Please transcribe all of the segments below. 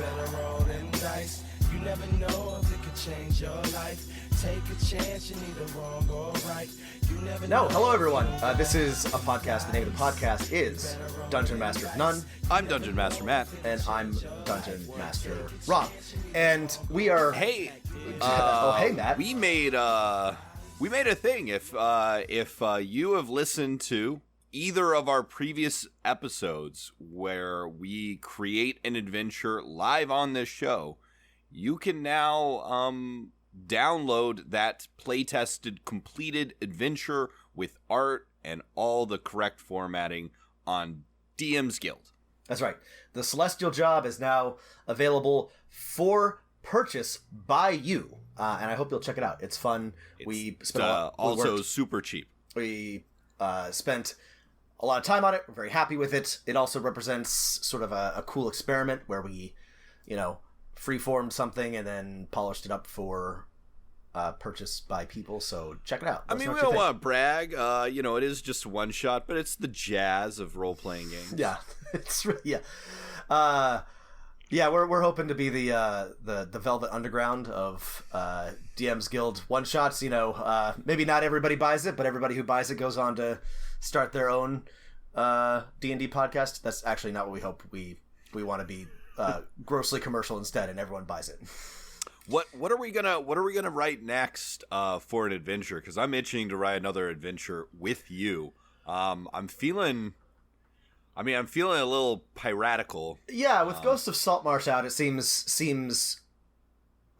better roll them dice. You never know if it could change your life. Take a chance, you need the wrong or right. You never know. Hello everyone. This is a podcast. The name of the podcast is Dungeon Master of None. I'm Dungeon Master Matt. And I'm Dungeon Master Rob. And we are... Hey. Hey Matt. We made a thing. If you have listened to either of our previous episodes where we create an adventure live on this show, you can now download that playtested, completed adventure with art and all the correct formatting on DM's Guild. That's right. The Celestial Job is now available for purchase by you, and I hope you'll check it out. It's fun. We spent a lot. Also super cheap. We spent a lot of time on it. We're very happy with it. It also represents sort of a cool experiment where we, freeformed something and then polished it up for purchase by people. So check it out. We don't want to brag. It is just one shot, but it's the jazz of role playing games. Yeah, it's yeah. We're hoping to be the Velvet Underground of DM's Guild one shots. Maybe not everybody buys it, but everybody who buys it goes on to start their own D&D podcast. That's actually not what we hope. We want to be grossly commercial instead, and everyone buys it. What are we gonna write next for an adventure? Because I'm itching to write another adventure with you. I'm feeling a little piratical. Yeah, with Ghosts of Saltmarsh out, it seems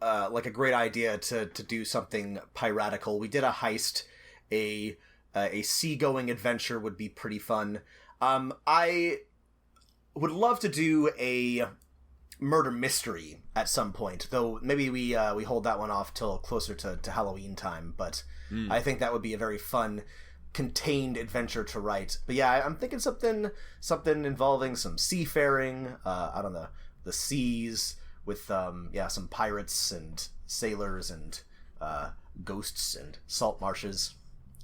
like a great idea to do something piratical. We did a heist, a seagoing adventure would be pretty fun. I would love to do a murder mystery at some point, though maybe we hold that one off till closer to Halloween time, but I think that would be a very fun contained adventure to write. But yeah, I'm thinking something involving some seafaring out on the seas with some pirates and sailors and ghosts and salt marshes,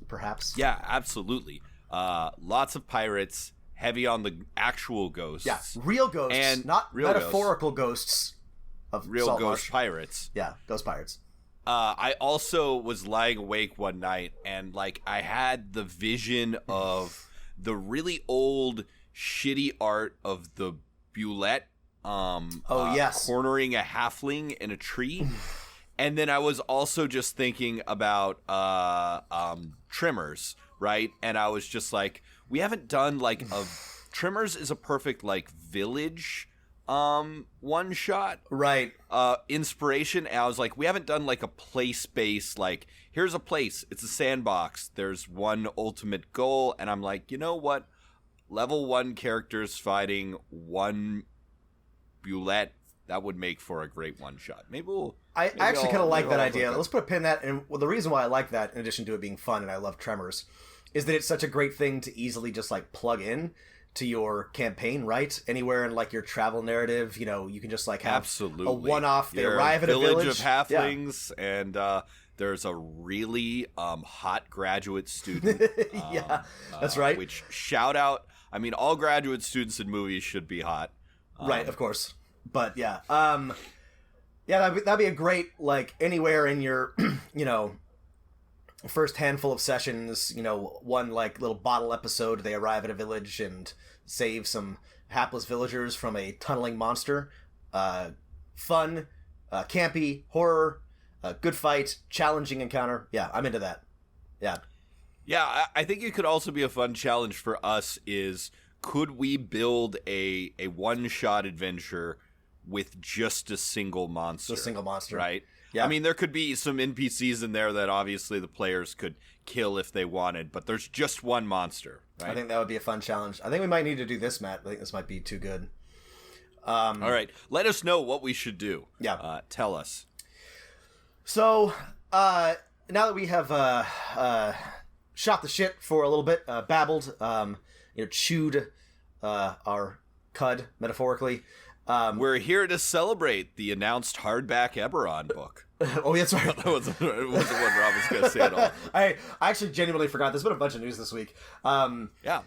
perhaps. Yeah, absolutely. Lots of pirates, heavy on the actual ghosts. Yeah, real ghosts, and not real metaphorical ghosts of real salt ghost marsh. Pirates. Yeah, ghost pirates. I also was lying awake one night, and I had the vision of the really old, shitty art of the Bulette cornering a halfling in a tree. And then I was also just thinking about Trimmers, right? And I was just like, we haven't done Trimmers is a perfect village one shot, right? Inspiration. And I was like, we haven't done a place based here's a place, it's a sandbox, there's one ultimate goal, and I'm like, you know what, level 1 characters fighting one Bulette, that would make for a great one shot. I actually kind of like that idea. Let's put a pin in that. And the reason why I like that, in addition to it being fun and I love Tremors, is that it's such a great thing to easily just plug in to your campaign, right? Anywhere in your travel narrative, you can just have absolutely a one-off. They You're arrive at a village of halflings, and there's a really hot graduate student. Yeah, that's right. Which shout out. All graduate students in movies should be hot. Right, of course. But yeah, that'd be a great anywhere in your first handful of sessions. One little bottle episode. They arrive at a village and save some hapless villagers from a tunneling monster. Fun, campy, horror, good fight, challenging encounter. Yeah, I'm into that. Yeah. Yeah, I think it could also be a fun challenge for us is, could we build a one-shot adventure with just a single monster? A single monster. Right? Yeah. There could be some NPCs in there that obviously the players could kill if they wanted, but there's just one monster, right? I think that would be a fun challenge. I think we might need to do this, Matt. I think this might be too good. All right. Let us know what we should do. Yeah. Tell us. So, now that we have shot the shit for a little bit, babbled, chewed our cud, metaphorically. We're here to celebrate the announced hardback Eberron book. Oh, that's right. That wasn't what Rob was going to say at all. I actually genuinely forgot. There's been a bunch of news this week. Yeah.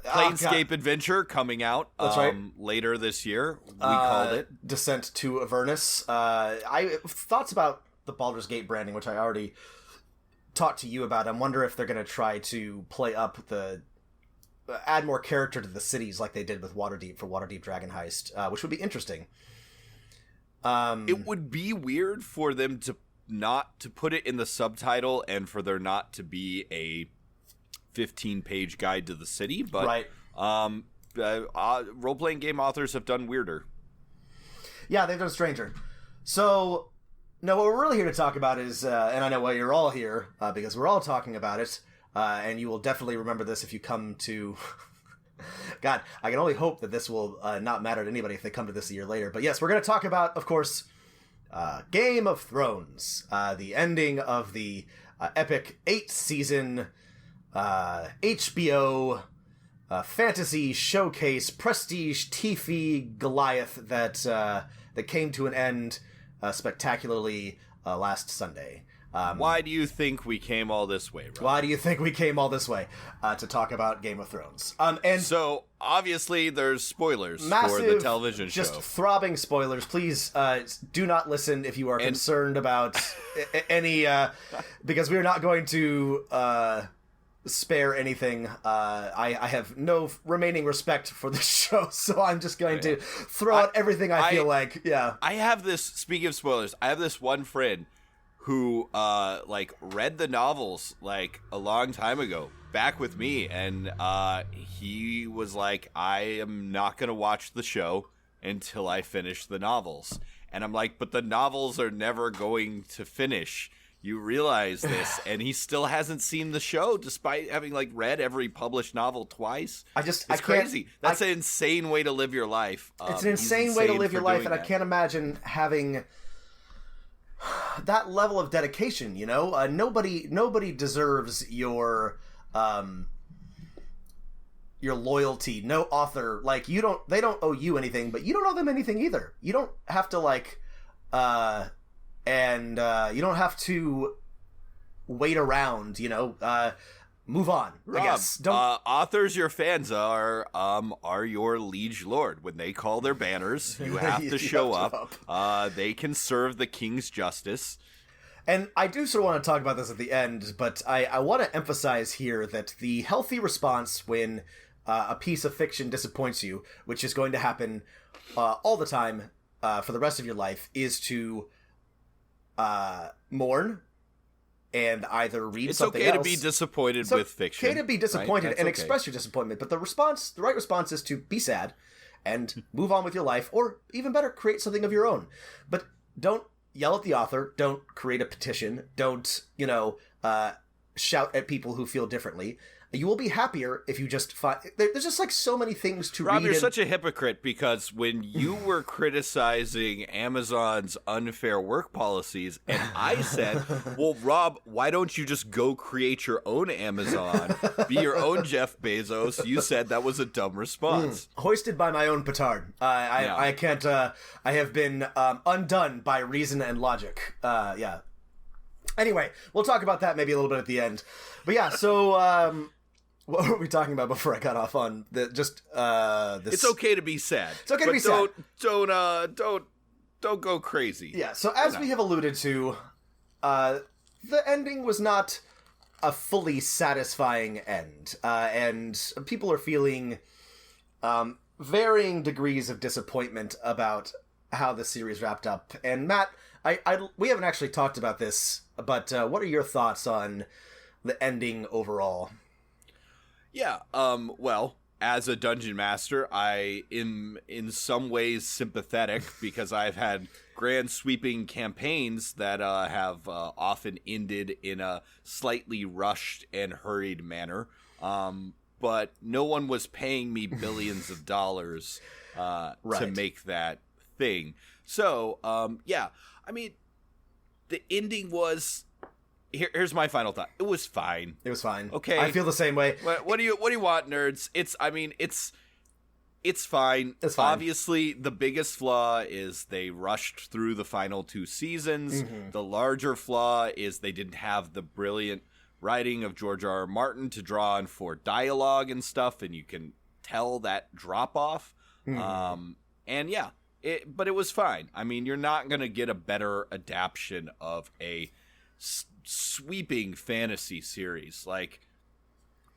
Planescape Adventure coming out That's right. later this year. We called it Descent to Avernus. Thoughts about the Baldur's Gate branding, which I already talked to you about. I wonder if they're going to try to play up add more character to the cities like they did with Waterdeep for Waterdeep Dragon Heist, which would be interesting. It would be weird for them to put it in the subtitle and for there not to be a 15-page guide to the city, but right. Role-playing game authors have done weirder. Yeah, they've done stranger. So, no, what we're really here to talk about is, and I know why you're all here, because we're all talking about it, and you will definitely remember this if you come to... God, I can only hope that this will not matter to anybody if they come to this a year later. But yes, we're going to talk about, of course, Game of Thrones, the ending of the epic 8-season HBO fantasy showcase prestige TV Goliath that came to an end spectacularly last Sunday. Why do you think we came all this way, Rob? Why do you think we came all this way to talk about Game of Thrones? And so, obviously, there's spoilers massive, for the television show. Just throbbing spoilers. Please do not listen if you are concerned about any... because we are not going to spare anything. I have no remaining respect for the show, so I'm just going to throw out everything I feel like. Yeah. I have this... Speaking of spoilers, I have this one friend who read the novels a long time ago back with me, and he was like, I am not gonna watch the show until I finish the novels. And I'm like, but the novels are never going to finish, you realize this. And he still hasn't seen the show despite having read every published novel twice. It's crazy. That's an insane way to live your life. It's an insane way to live your life, and I can't imagine having that level of dedication, you know. Nobody deserves your loyalty. No author, they don't owe you anything, but you don't owe them anything either. You don't have to you don't have to wait around, you know. Move on, Rob, I guess. Authors your fans are your liege lord. When they call their banners, you have to show up. They can serve the king's justice. And I do sort of want to talk about this at the end, but I want to emphasize here that the healthy response when a piece of fiction disappoints you, which is going to happen all the time for the rest of your life, is to mourn and either read something else. It's okay to be disappointed with fiction. It's okay to be disappointed right? and express your disappointment, but the right response is to be sad and move on with your life, or even better, create something of your own. But don't yell at the author, don't create a petition, don't, shout at people who feel differently. You will be happier if you just find... There's just so many things to read. Rob, you're such a hypocrite, because when you were criticizing Amazon's unfair work policies, and I said, well, Rob, why don't you just go create your own Amazon? Be your own Jeff Bezos. You said that was a dumb response. Hoisted by my own petard. I can't... I have been undone by reason and logic. Yeah. Anyway, we'll talk about that maybe a little bit at the end. But yeah, so... what were we talking about before I got off on this? It's okay to be sad. It's okay to be sad. Don't go crazy. Yeah. So as we have alluded to, the ending was not a fully satisfying end, and people are feeling varying degrees of disappointment about how the series wrapped up. And Matt, we haven't actually talked about this, but what are your thoughts on the ending overall? Yeah, well, as a dungeon master, I am in some ways sympathetic, because I've had grand sweeping campaigns that have often ended in a slightly rushed and hurried manner. But no one was paying me billions of dollars to make that thing. So, yeah, I mean, the ending was... Here's my final thought. It was fine. It was fine. Okay. I feel the same way. What do you want, nerds? It's fine. It's fine. Obviously, the biggest flaw is they rushed through the final 2 seasons. Mm-hmm. The larger flaw is they didn't have the brilliant writing of George R. R. Martin to draw on for dialogue and stuff, and you can tell that drop off. And yeah, but it was fine. I mean, you're not going to get a better adaptation of a sweeping fantasy series. Like,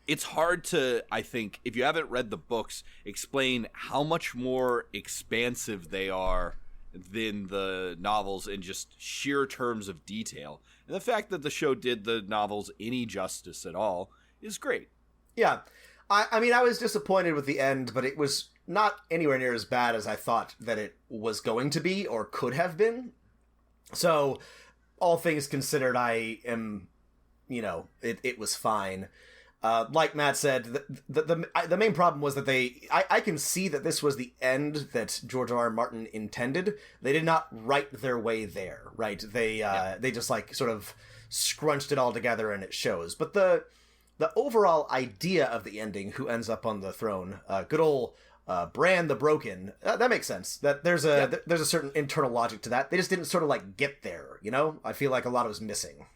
it's hard to, I think, if you haven't read the books, explain how much more expansive they are than the novels in just sheer terms of detail. And the fact that the show did the novels any justice at all is great. Yeah. I mean, I was disappointed with the end, but it was not anywhere near as bad as I thought that it was going to be or could have been. So, all things considered, I am, it was fine. Like Matt said, the main problem was that I can see that this was the end that George R. R. Martin intended. They did not write their way there, right? They just like sort of scrunched it all together and it shows. But the overall idea of the ending, who ends up on the throne, good old Bran the Broken, that makes sense. That there's a certain internal logic to that. They just didn't sort of like get there, I feel like a lot was missing.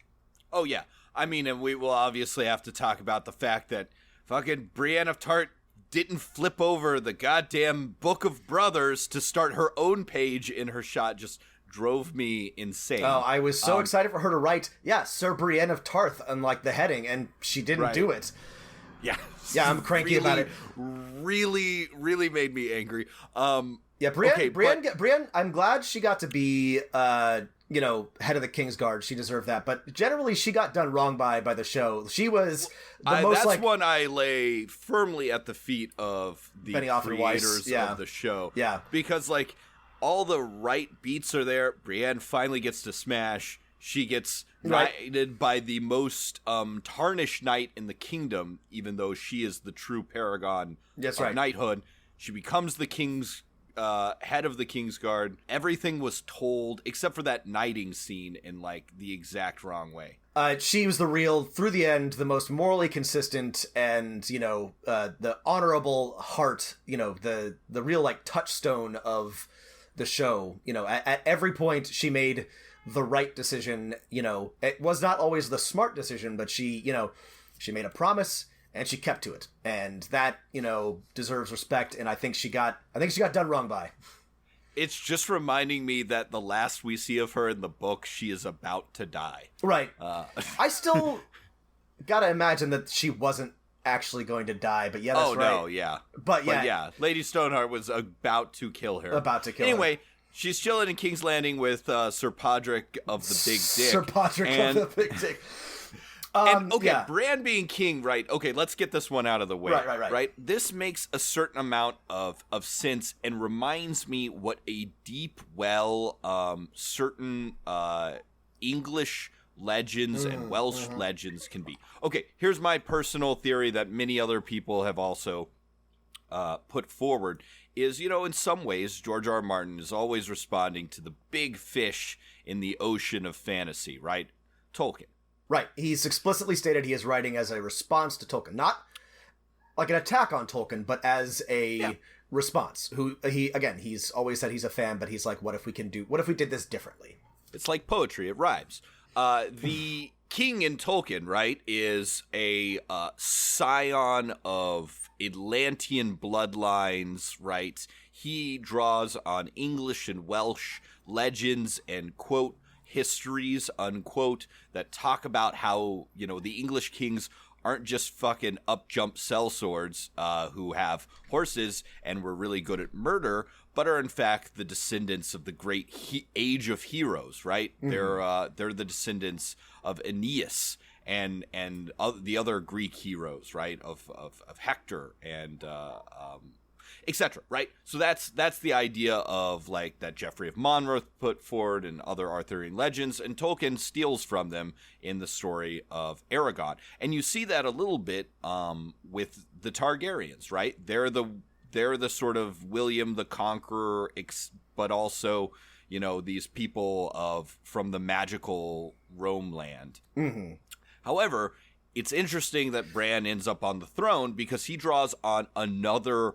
Oh yeah. I mean, and we will obviously have to talk about the fact that fucking Brienne of Tart didn't flip over the goddamn Book of Brothers to start her own page in her shot. Just drove me insane. Oh, I was so excited for her to write, Sir Brienne of Tarth, on like the heading, and she didn't do it. Yeah. Yeah, I'm cranky about it. Really, really made me angry. Brienne, I'm glad she got to be head of the Kingsguard. She deserved that. But generally, she got done wrong by the show. She was the most that's one I lay firmly at the feet of the creators of the show. Yeah. Because, like, all the right beats are there. Brienne finally gets to smash. She gets knighted by the most tarnished knight in the kingdom, even though she is the true paragon of knighthood. She becomes the king's head of the Kingsguard. Everything was told except for that knighting scene in like the exact wrong way. She was through the end, the most morally consistent and, the honorable heart, the real like touchstone of the show. At every point she made the right decision. It was not always the smart decision, but she made a promise and she kept to it, and that deserves respect. And I think she got done wrong by. It's just reminding me that the last we see of her in the book, she is about to die. Right. I still gotta imagine that she wasn't actually going to die, but yeah, that's right. Oh no, yeah. But yeah, Lady Stoneheart was about to kill her. Anyway, she's chilling in King's Landing with Sir Podrick of the Big Dick. Sir Podrick of the Big Dick. Bran being king, right? Okay, let's get this one out of the way. Right. This makes a certain amount of sense and reminds me what a deep well certain English legends and Welsh legends can be. Okay, here's my personal theory that many other people have also put forward is, in some ways, George R. R. Martin is always responding to the big fish in the ocean of fantasy, right? Tolkien. Right. He's explicitly stated he is writing as a response to Tolkien. Not like an attack on Tolkien, but as a response. He's always said he's a fan, but he's like, what if we did this differently? It's like poetry. It rhymes. The king in Tolkien, right, is a scion of Atlantean bloodlines, right? He draws on English and Welsh legends and, quote, histories, unquote, that talk about how, the English kings aren't just fucking up-jump sellswords who have horses and were really good at murder, but are in fact the descendants of the great age of heroes, right? Mm-hmm. They're the descendants of Aeneas and the other Greek heroes, right? Of Hector and etc. Right? So that's the idea of like that Geoffrey of Monmouth put forward and other Arthurian legends, and Tolkien steals from them in the story of Aragon. And you see that a little bit with the Targaryens, right? They're the sort of William the Conqueror, but also these people from the magical Rome land. Mm-hmm. However, it's interesting that Bran ends up on the throne because he draws on another,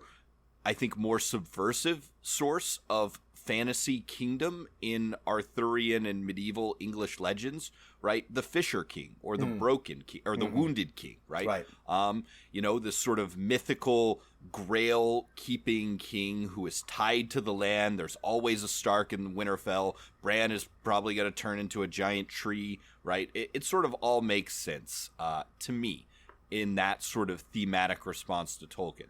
I think, more subversive source of fantasy kingdom in Arthurian and medieval English legends, right? The Fisher King, or the Broken King, or the Wounded King, right? Right. This sort of mythical grail-keeping king who is tied to the land. There's always a Stark in Winterfell. Bran is probably going to turn into a giant tree, right? It sort of all makes sense to me in that sort of thematic response to Tolkien.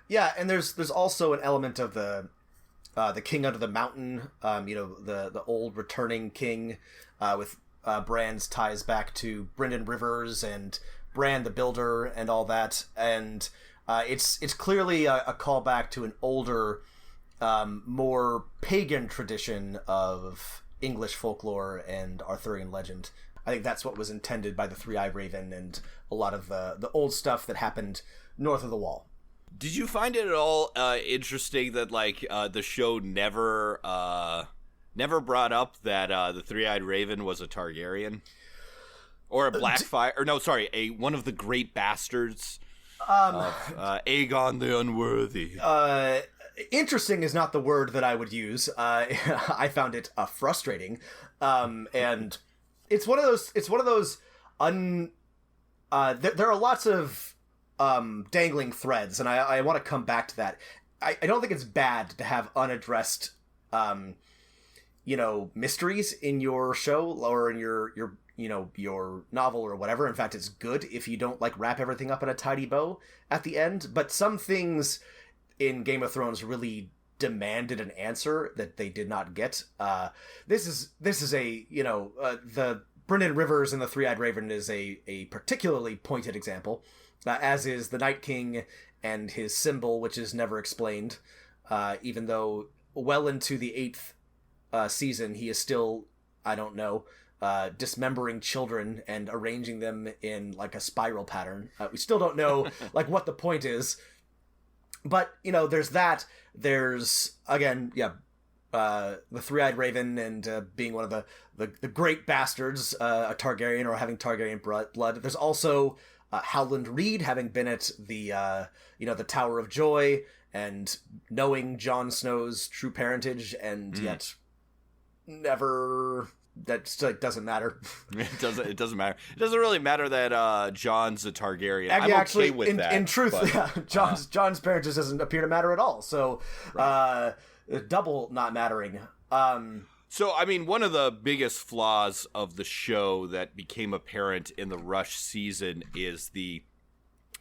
Yeah, and there's also an element of the king under the mountain, the old returning king, with Bran's ties back to Brynden Rivers and Bran the Builder and all that, and it's clearly a callback to an older, more pagan tradition of English folklore and Arthurian legend. I think that's what was intended by the Three-Eyed Raven and a lot of the old stuff that happened north of the Wall. Did you find it at all interesting that the show never brought up that the Three-Eyed Raven was a Targaryen or a Blackfire, or no, sorry, one of the great bastards of Aegon the Unworthy? Interesting is not the word that I would use. I found it frustrating, and it's one of those. There are lots of dangling threads, and I want to come back to that. I don't think it's bad to have unaddressed, mysteries in your show or in your novel or whatever. In fact, it's good if you don't wrap everything up in a tidy bow at the end. But some things in Game of Thrones really demanded an answer that they did not get. This is the Brynden Rivers and the Three-Eyed Raven is a particularly pointed example, as is the Night King and his symbol, which is never explained, even though well into the 8th season he is still, dismembering children and arranging them in a spiral pattern. We still don't know what the point is. But, there's that. There's, again, the Three-Eyed Raven and being one of the great bastards, a Targaryen, or having Targaryen blood. There's also Howland Reed having been at the Tower of Joy and knowing Jon Snow's true parentage, and yet never... That doesn't matter. It doesn't matter. It doesn't really matter that Jon's a Targaryen. I'm actually, okay with that. In truth, Jon's parentage doesn't appear to matter at all. So, right. Double not mattering. So, one of the biggest flaws of the show that became apparent in the Rush season is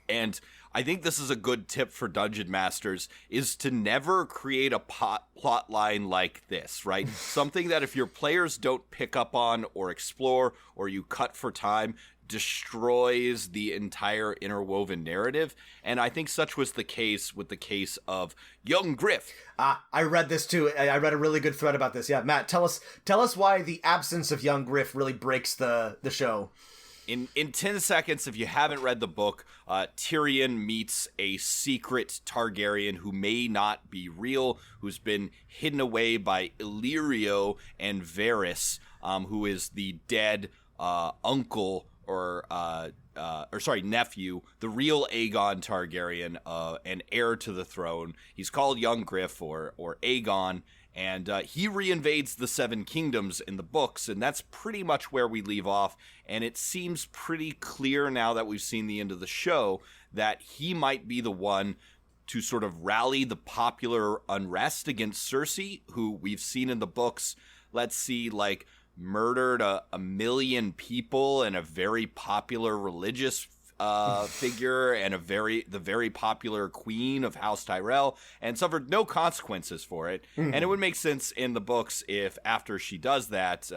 and I think this is a good tip for Dungeon Masters, is to never create a plot line like this, right? Something that if your players don't pick up on or explore, or you cut for time, destroys the entire interwoven narrative. And I think such was the case with the case of young Griff. I read this too. I read a really good thread about this. Yeah, Matt, tell us why the absence of young Griff really breaks the show. In 10 seconds, if you haven't read the book, Tyrion meets a secret Targaryen who may not be real, who's been hidden away by Illyrio and Varys, who is the dead uncle nephew, the real Aegon Targaryen, and heir to the throne. He's called Young Griff or Aegon. And he reinvades the Seven Kingdoms in the books, and that's pretty much where we leave off. And it seems pretty clear now that we've seen the end of the show that he might be the one to sort of rally the popular unrest against Cersei, who we've seen in the books, murdered a million people and a very popular religious figure and the very popular queen of House Tyrell, and suffered no consequences for it. Mm-hmm. And it would make sense in the books if after she does that,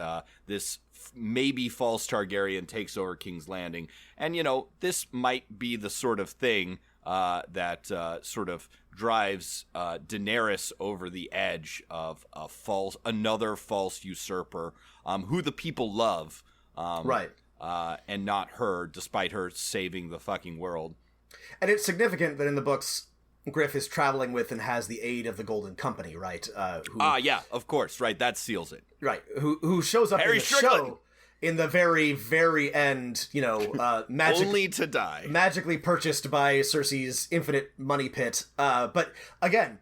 this maybe false Targaryen takes over King's Landing. And, this might be the sort of thing that sort of drives Daenerys over the edge of another false usurper who the people love. Right. And not her, despite her saving the fucking world. And it's significant that in the books, Griff is traveling with and has the aid of the Golden Company, right? Yeah, of course, right. That seals it. Right. Who shows up Harry in the Strickland. show in the very, very end, only to die. Magically purchased by Cersei's infinite money pit. But again,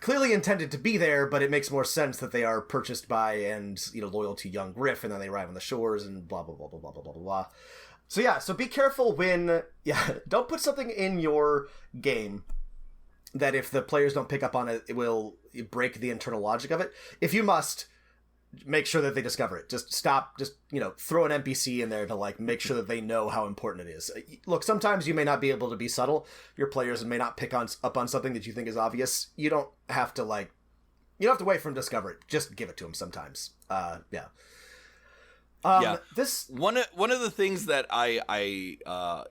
clearly intended to be there, but it makes more sense that they are purchased by and, loyal to young Griff, and then they arrive on the shores and blah, blah, blah, blah, blah, blah, blah, blah. So yeah, so be careful don't put something in your game that if the players don't pick up on it, it will break the internal logic of it. If you must, make sure that they discover it. Just stop, throw an NPC in there to, make sure that they know how important it is. Look, sometimes you may not be able to be subtle. Your players may not pick up on something that you think is obvious. You don't have to, you don't have to wait for them to discover it. Just give it to them sometimes. Yeah. This one of the things that I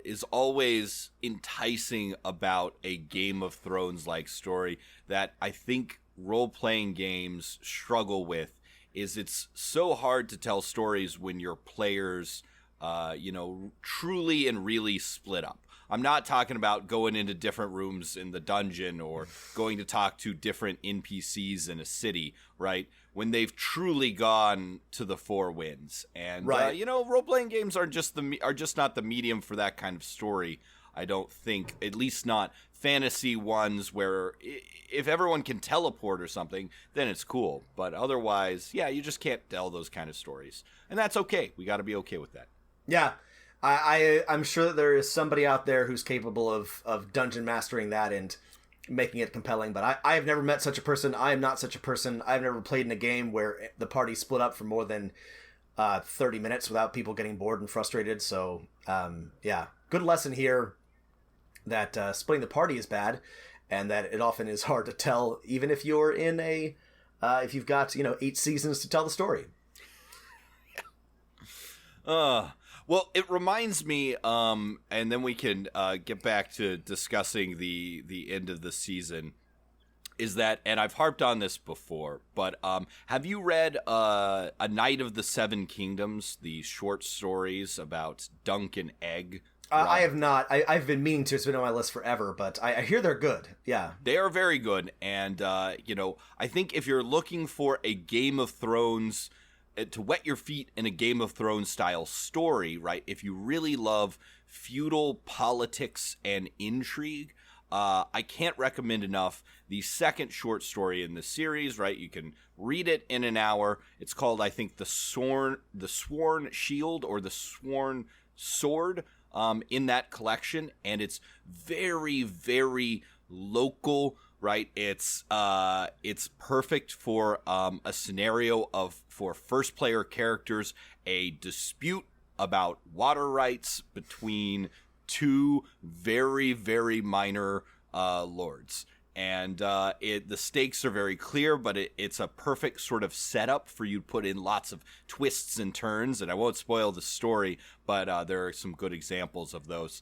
is always enticing about a Game of Thrones like story that I think role-playing games struggle with is it's so hard to tell stories when your players truly and really split up. I'm not talking about going into different rooms in the dungeon or going to talk to different NPCs in a city, right? When they've truly gone to the four winds. And right. Role-playing games are just not the medium for that kind of story. I don't think, at least not fantasy ones where if everyone can teleport or something, then it's cool. But otherwise, you just can't tell those kind of stories. And that's okay. We got to be okay with that. Yeah. I'm sure that there is somebody out there who's capable of dungeon mastering that and making it compelling, but I have never met such a person. I am not such a person. I've never played in a game where the party split up for more than 30 minutes without people getting bored and frustrated. So, good lesson here that splitting the party is bad and that it often is hard to tell, even if you're in if you've got, 8 seasons to tell the story. Well, it reminds me, and then we can get back to discussing the end of the season, is that, and I've harped on this before, but have you read A Night of the Seven Kingdoms, the short stories about Dunk and Egg? I have not. I've been meaning to. It's been on my list forever, but I hear they're good. Yeah. They are very good, and, I think if you're looking for a Game of Thrones to wet your feet in a Game of Thrones style story, right? If you really love feudal politics and intrigue, I can't recommend enough the second short story in the series, right? You can read it in an hour. It's called, I think, The Sworn Shield or The Sworn Sword in that collection. And it's very, very local, right? It's perfect for a scenario for first player characters, a dispute about water rights between two very, very minor lords. And the stakes are very clear, but it's a perfect sort of setup for you to put in lots of twists and turns. And I won't spoil the story, but there are some good examples of those.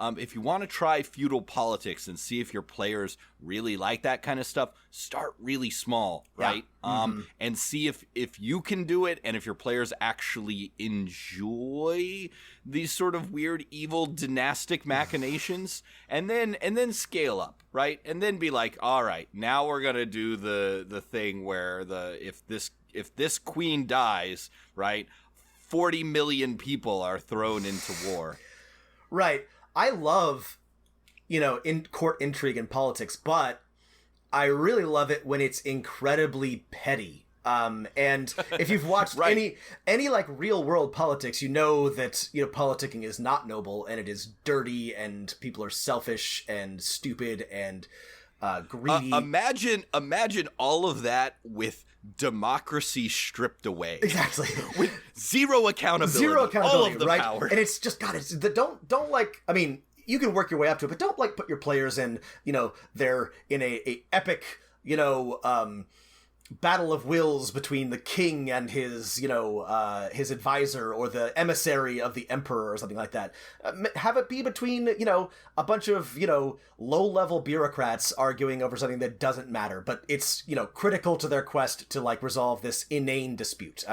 If you want to try feudal politics and see if your players really like that kind of stuff, start really small, right? Yeah. And see if you can do it and if your players actually enjoy these sort of weird, evil, dynastic machinations, and then scale up, right? And then be like, all right, now we're gonna do the thing where if this queen dies, right, 40 million people are thrown into war. Right. I love, in court intrigue and politics, but I really love it when it's incredibly petty. And if you've watched right. any real world politics, you know that, politicking is not noble and it is dirty and people are selfish and stupid and greedy. Imagine all of that with democracy stripped away. Exactly. With zero accountability. All of the right? power. And it's just, God, don't you can work your way up to it, but don't put your players in, they're in a epic, battle of wills between the king and his, his advisor or the emissary of the emperor or something like that. Have it be between, a bunch of, low-level bureaucrats arguing over something that doesn't matter, but it's, critical to their quest to, resolve this inane dispute.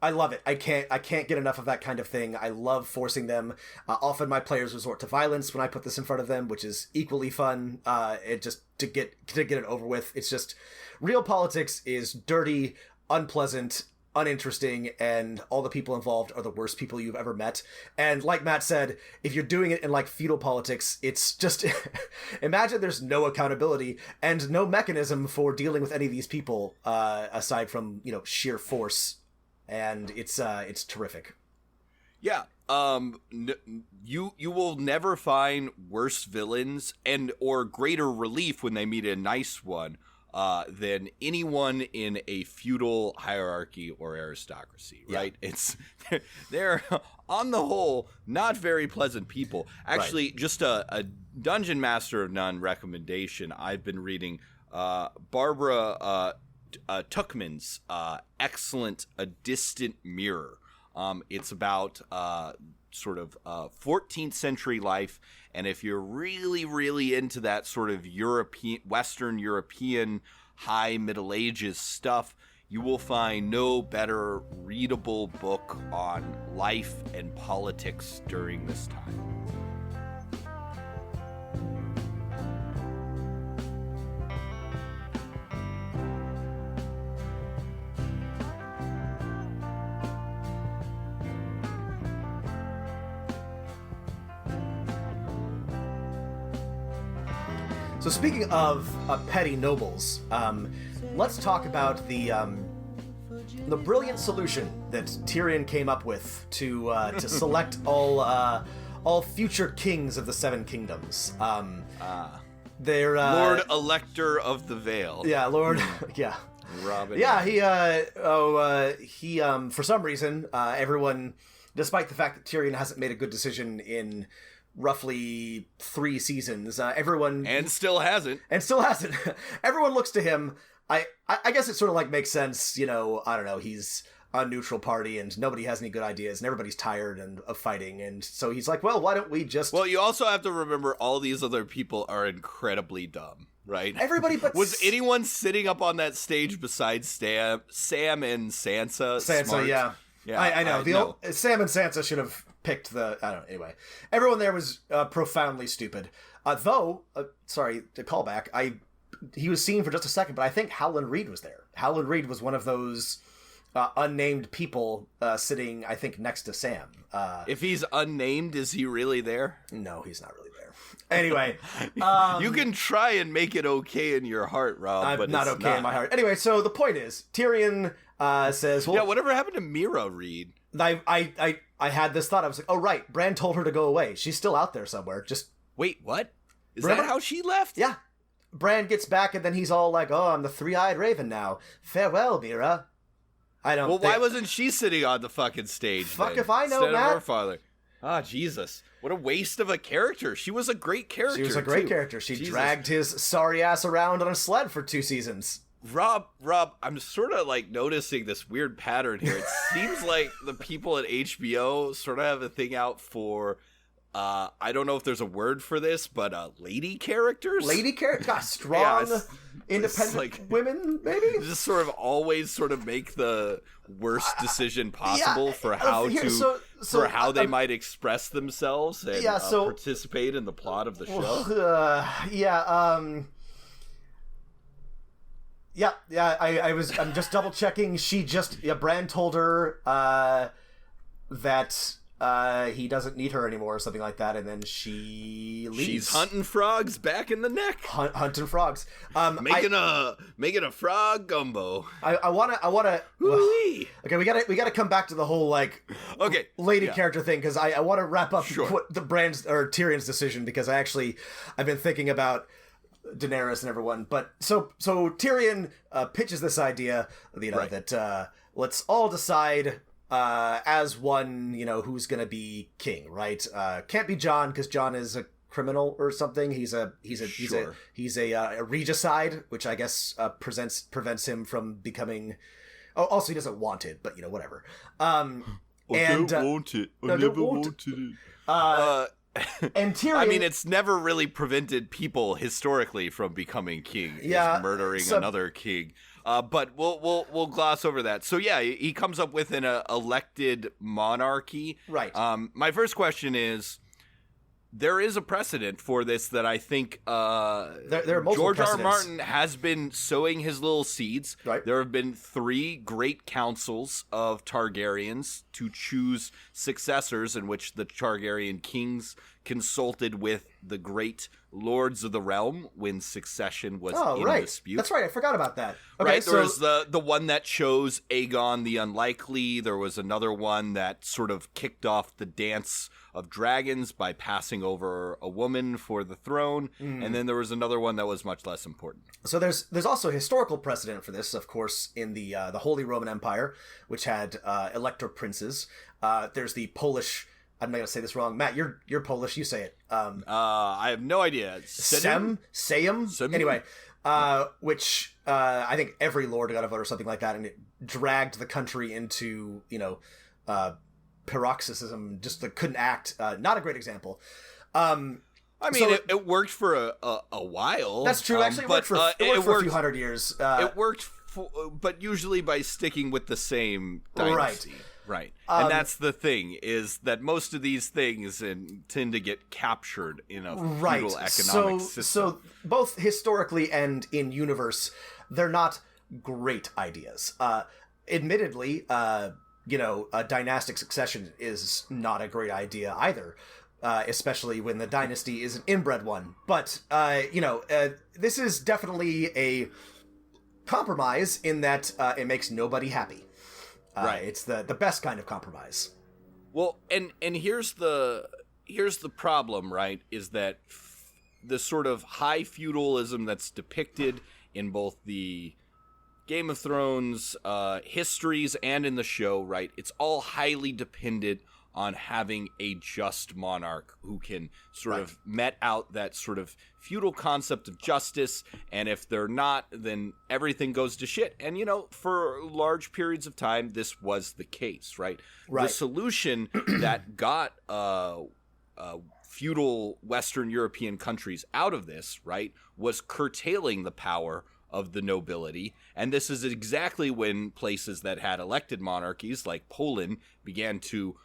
I love it. I can't get enough of that kind of thing. I love forcing them. Often my players resort to violence when I put this in front of them, which is equally fun. It just to get it over with. It's just real politics is dirty, unpleasant, uninteresting, and all the people involved are the worst people you've ever met. And like Matt said, if you're doing it in like feudal politics, it's just imagine there's no accountability and no mechanism for dealing with any of these people aside from, you know, sheer force, and it's terrific. Yeah. You will never find worse villains and or greater relief when they meet a nice one than anyone in a feudal hierarchy or aristocracy, right? Yeah. They're on the whole not very pleasant people. Actually, right. Just a Dungeon Master of None recommendation. I've been reading Barbara Tuchman's excellent A Distant Mirror. It's about sort of 14th century life, and if you're really, really into that sort of Western European high Middle Ages stuff, you will find no better readable book on life and politics during this time. So speaking of petty nobles, let's talk about the brilliant solution that Tyrion came up with to select all future kings of the Seven Kingdoms. They're Lord Elector of the Vale. Yeah, Lord. Yeah. Robin. Yeah, he for some reason everyone, despite the fact that Tyrion hasn't made a good decision in roughly 3 seasons, everyone still hasn't everyone looks to him. I guess it sort of like makes sense, you know. I don't know, he's a neutral party and nobody has any good ideas and everybody's tired of fighting, and so he's like, well, why don't we just... Well, you also have to remember all these other people are incredibly dumb, right? Everybody but... Was anyone sitting up on that stage besides Sam and Sansa smart? Yeah, I know. Sam and Sansa should have picked I don't know. Anyway, everyone there was profoundly stupid. Sorry to call back. He was seen for just a second, but I think Howland Reed was there. Howland Reed was one of those unnamed people sitting, I think, next to Sam. If he's unnamed, is he really there? No, he's not really there. Anyway, you can try and make it okay in your heart, Rob. But not okay in my heart. Anyway, so the point is, Tyrion says, "Well, yeah, whatever happened to Mira Reed?" I had this thought. I was like, oh, right. Bran told her to go away. She's still out there somewhere. Just wait, what? Is that how she left? Yeah. Bran gets back, and then he's all like, oh, I'm the three-eyed raven now. Farewell, Mira. I don't... Well, why wasn't she sitting on the fucking stage Fuck then, if I know, instead Matt. of her father? Ah, Jesus. What a waste of a character. She was a great character, She was a great character. She dragged his sorry ass around on a sled for 2 seasons. Rob, I'm sort of like noticing this weird pattern here. It seems like the people at HBO sort of have a thing out for, I don't know if there's a word for this, but lady characters? Lady characters? God, strong, independent like, women, maybe? Just sort of always sort of make the worst decision possible for how they might express themselves and participate in the plot of the show. I'm just double checking. Bran told her that he doesn't need her anymore or something like that, and then she leaves. She's hunting frogs back in the neck. Hunting frogs. Making a frog gumbo. I wanna. Okay, we gotta come back to the whole lady character thing, because I want to wrap up the Bran's or Tyrion's decision, because I've been thinking about Daenerys and everyone, but so Tyrion pitches this idea, that let's all decide as one, who's gonna be king, right? Can't be Jon, because Jon is a criminal or something. He's a regicide, which I guess prevents him from becoming. Oh, also he doesn't want it, but whatever. I don't want it. I never wanted it. And Tyrion, I mean, it's never really prevented people historically from becoming king, murdering another king. But we'll gloss over that. So yeah, he comes up with an elected monarchy. Right. My first question is, there is a precedent for this that I think there are multiple George R. R. precedents. Martin has been sowing his little seeds. Right. There have been 3 great councils of Targaryens to choose successors in which the Targaryen kings consulted with the great lords of the realm when succession was in dispute. That's right. I forgot about that. Okay, right, so there was the one that chose Aegon the Unlikely. There was another one that sort of kicked off the dance of dragons by passing over a woman for the throne, and then there was another one that was much less important. So there's also a historical precedent for this, of course, in the Holy Roman Empire, which had elector princes. There's the Polish. I'm not gonna say this wrong, Matt. You're Polish. You say it. I have no idea. Sejm. Anyway, which I think every lord got a vote or something like that, and it dragged the country into paroxysm. Just couldn't act. Not a great example. I mean, so it worked for a while. That's true. Actually, it worked for a few hundred years. It worked, but usually by sticking with the same dynasty. Right. And that's the thing, is that most of these things tend to get captured in a feudal economic system. So both historically and in universe, they're not great ideas. Admittedly, a dynastic succession is not a great idea either. Especially when the dynasty is an inbred one. But, this is definitely a compromise in that it makes nobody happy. Right. It's the best kind of compromise. Well, and here's the problem, right, is that the sort of high feudalism that's depicted in both the Game of Thrones histories and in the show, right, it's all highly dependent on having a just monarch who can sort of met out that sort of feudal concept of justice, and if they're not, then everything goes to shit. And, for large periods of time, this was the case, right? The solution that got feudal Western European countries out of this, right, was curtailing the power of the nobility, and this is exactly when places that had elected monarchies, like Poland, began to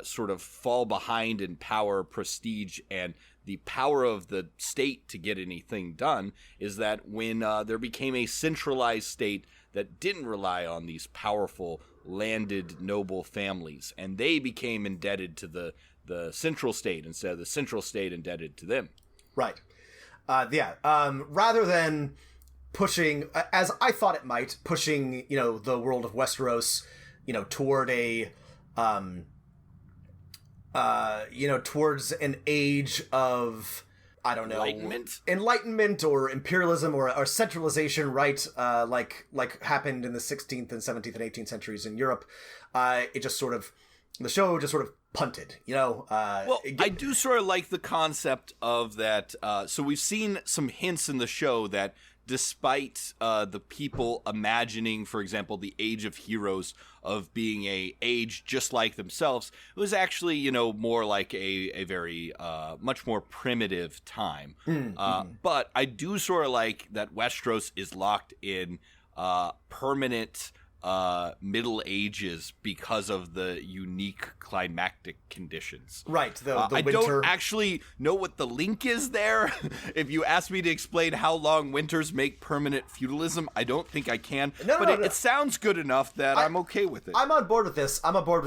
sort of fall behind in power, prestige, and the power of the state to get anything done, is that when there became a centralized state that didn't rely on these powerful landed noble families, and they became indebted to the central state instead of the central state indebted to them. Right. Rather than pushing, as I thought it might, pushing, the world of Westeros, toward a towards an age of, I don't know, enlightenment or imperialism or centralization, right? Like happened in the 16th and 17th and 18th centuries in Europe. It just sort of, the show just sort of punted, I do sort of like the concept of that. So we've seen some hints in the show that despite the people imagining, for example, the Age of Heroes of being a age just like themselves, it was actually, more like a very much more primitive time. But I do sort of like that Westeros is locked in permanent Middle Ages because of the unique climactic conditions. Right, the I winter. don't actually know what the link is there. If you ask me to explain how long winters make permanent feudalism, I don't think I can. It sounds good enough that I'm okay with it. I'm on board with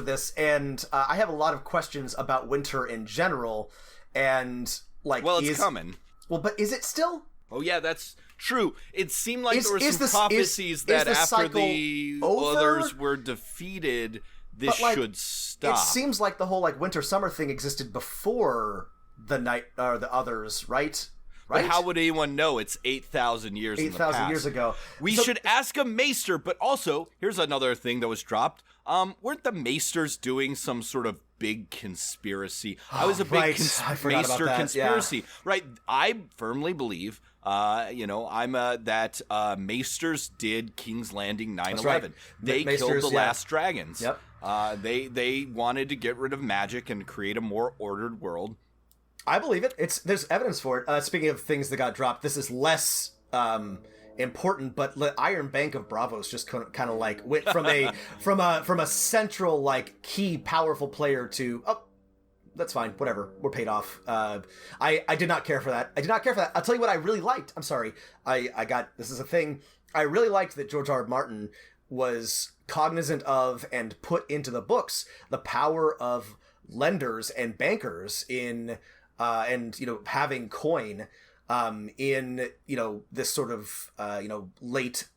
this. And I have a lot of questions about winter in general. And, it's coming. Well, but is it still? Oh, yeah, that's true. It seemed like there were some prophecies that after the others were defeated, this should stop. It seems like the whole winter-summer thing existed before the night or the others, right? But how would anyone know? It's 8,000 years in the past. 8,000 years ago. We should ask a maester, but also, here's another thing that was dropped. Weren't the maesters doing some sort of big conspiracy? I was a big maester conspiracy. Yeah. Right. I firmly believe that Maesters did King's Landing 9/11. Right. They killed the last dragons. Yep. They wanted to get rid of magic and create a more ordered world. I believe it. There's evidence for it. Speaking of things that got dropped, this is less important, but the Iron Bank of Bravos just kind of went from a from a central key powerful player to that's fine. Whatever. We're paid off. I did not care for that. I'll tell you what I really liked. I'm sorry. This is a thing. I really liked that George R. R. Martin was cognizant of and put into the books the power of lenders and bankers in, and, having coin, in, this sort of, late,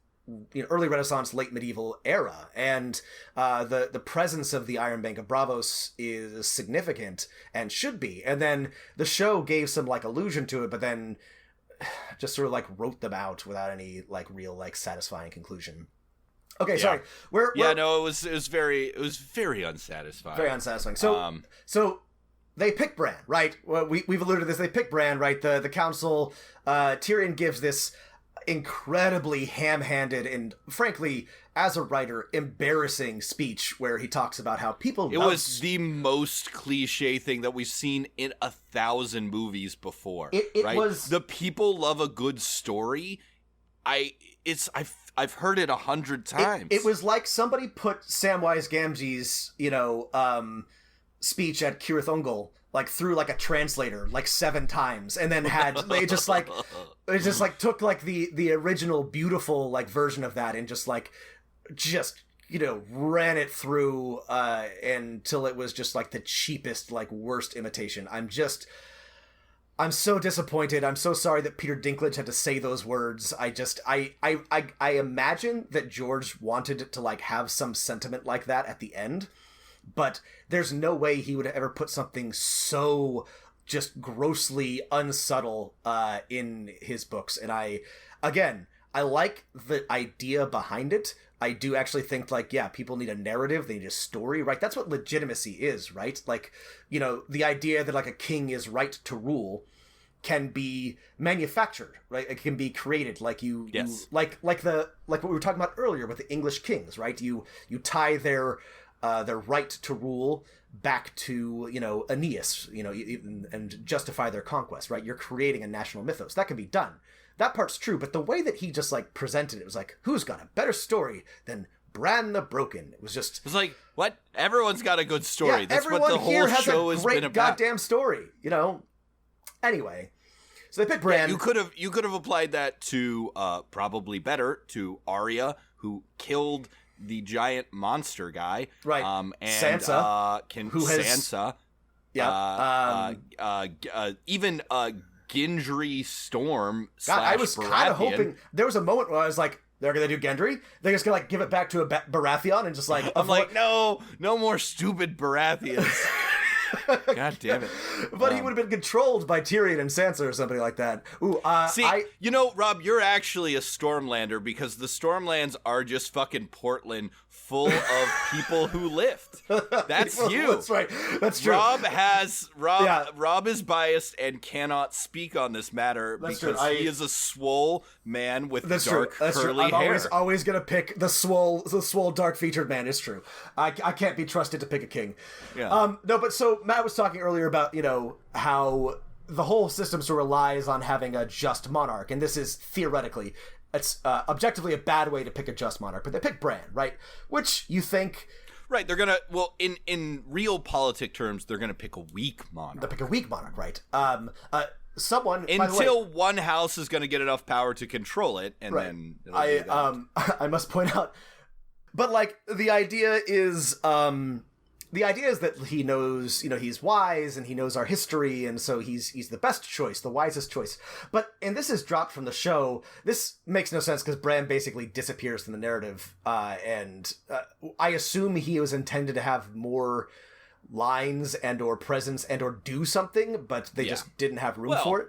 early Renaissance, late medieval era. And the presence of the Iron Bank of Bravos is significant and should be. And then the show gave some allusion to it, but then just sort of wrote them out without any real satisfying conclusion. Okay, sorry. It was very unsatisfying. Very unsatisfying. So they pick Bran, right? Well, we've alluded to this. They pick Bran, right? The council. Tyrion gives this incredibly ham-handed and, frankly, as a writer, embarrassing speech where he talks about how people. It was the most cliche thing that we've seen in 1,000 movies before. It right? was. The people love a good story. I've heard it 100 times. It was like somebody put Samwise Gamgee's, speech at Cirith Ungol, through a translator 7 times, and then had it just took the original beautiful version of that and just ran it through until it was just the cheapest worst imitation. I'm so disappointed. I'm so sorry that Peter Dinklage had to say those words. I imagine that George wanted to have some sentiment like that at the end, but there's no way he would have ever put something so just grossly unsubtle in his books. And I like the idea behind it. I do actually think people need a narrative, they need a story, right? That's what legitimacy is, right? The idea that a king is right to rule can be manufactured, right? It can be created, like what we were talking about earlier with the English kings, right? You tie their right to rule back to Aeneas, and justify their conquest, right? You're creating a national mythos that can be done. That part's true, but the way that he just presented it was who's got a better story than Bran the Broken? It was what? Everyone's got a good story. Yeah, that's what the whole show has been about. Goddamn story, Anyway, so they pick Bran. Yeah, you could have applied that to probably better to Arya, who killed the giant monster guy, right? And Sansa, Sansa, even Gendry Storm. God, I was kind of hoping there was a moment where I was like, they're gonna do Gendry. They're just gonna give it back to a Baratheon and just I'm like, no more stupid Baratheons. God damn it! But he would have been controlled by Tyrion and Sansa or something like that. Ooh, Rob, you're actually a Stormlander because the Stormlands are just fucking Portland, full of people who lift. That's you. That's right. That's true. Rob is biased and cannot speak on this matter because he is a swole man with dark curly hair. I'm always gonna pick the swole dark featured man. It's true. I can't be trusted to pick a king. Yeah. No, but so Matt was talking earlier about how the whole system sort of relies on having a just monarch, and this is theoretically. It's objectively a bad way to pick a just monarch, but they pick Bran, right? Which you think... Right, they're gonna... Well, in real politic terms, they're gonna pick a weak monarch. They'll pick a weak monarch, right? Someone... Until one house is gonna get enough power to control it, and right. then... I must point out... But, the idea is... The idea is that he knows, he's wise and he knows our history, and so he's the best choice, the wisest choice. And this is dropped from the show. This makes no sense because Bran basically disappears from the narrative, and I assume he was intended to have more lines and or presence and or do something, but they just didn't have room for it.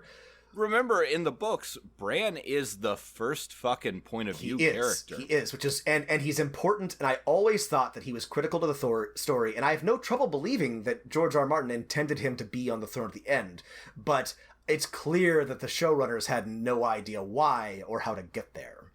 Remember, in the books, Bran is the first fucking point of view character. He is, which is, and he's important, and I always thought that he was critical to the story, and I have no trouble believing that George R. R. Martin intended him to be on the throne at the end, but it's clear that the showrunners had no idea why or how to get there.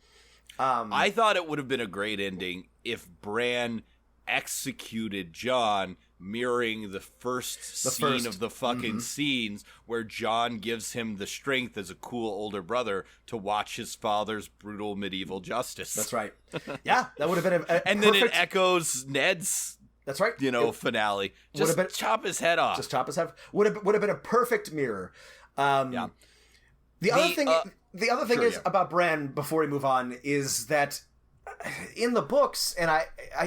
I thought it would have been a great ending if Bran executed Jon, mirroring the first scene of the fucking scenes where Jon gives him the strength as a cool older brother to watch his father's brutal medieval justice. That's right. Yeah, that would have been and then it echoes Ned's That's right. Finale. Just chop his head off. Just chop his head. Would have been a perfect mirror. The other thing is about Bran, before we move on, is that in the books, and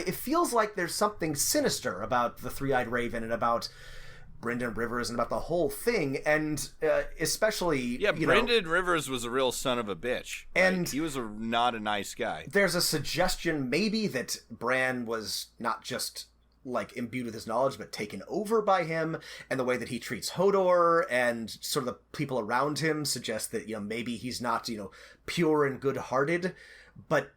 it feels like there's something sinister about the Three-Eyed Raven and about Brynden Rivers and about the whole thing, and especially Brynden Rivers was a real son of a bitch, and he was not a nice guy. There's a suggestion maybe that Bran was not just like imbued with his knowledge, but taken over by him, and the way that he treats Hodor and sort of the people around him suggest that maybe he's not pure and good-hearted, but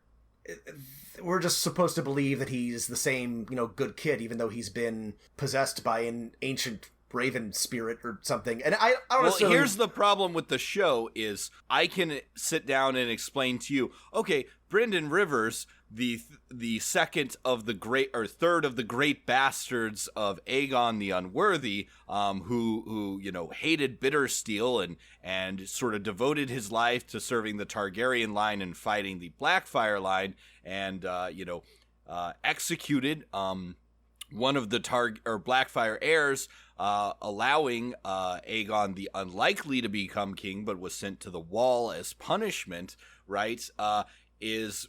we're just supposed to believe that he's the same, good kid, even though he's been possessed by an ancient raven spirit or something. And I don't know. Well, here's the problem with the show is I can sit down and explain to you, okay, Brynden Rivers, the second of the great, or third of the great bastards of Aegon the Unworthy, who hated Bittersteel and sort of devoted his life to serving the Targaryen line and fighting the Blackfyre line, and executed one of the Blackfyre heirs, allowing Aegon the Unlikely to become king, but was sent to the Wall as punishment, right? Is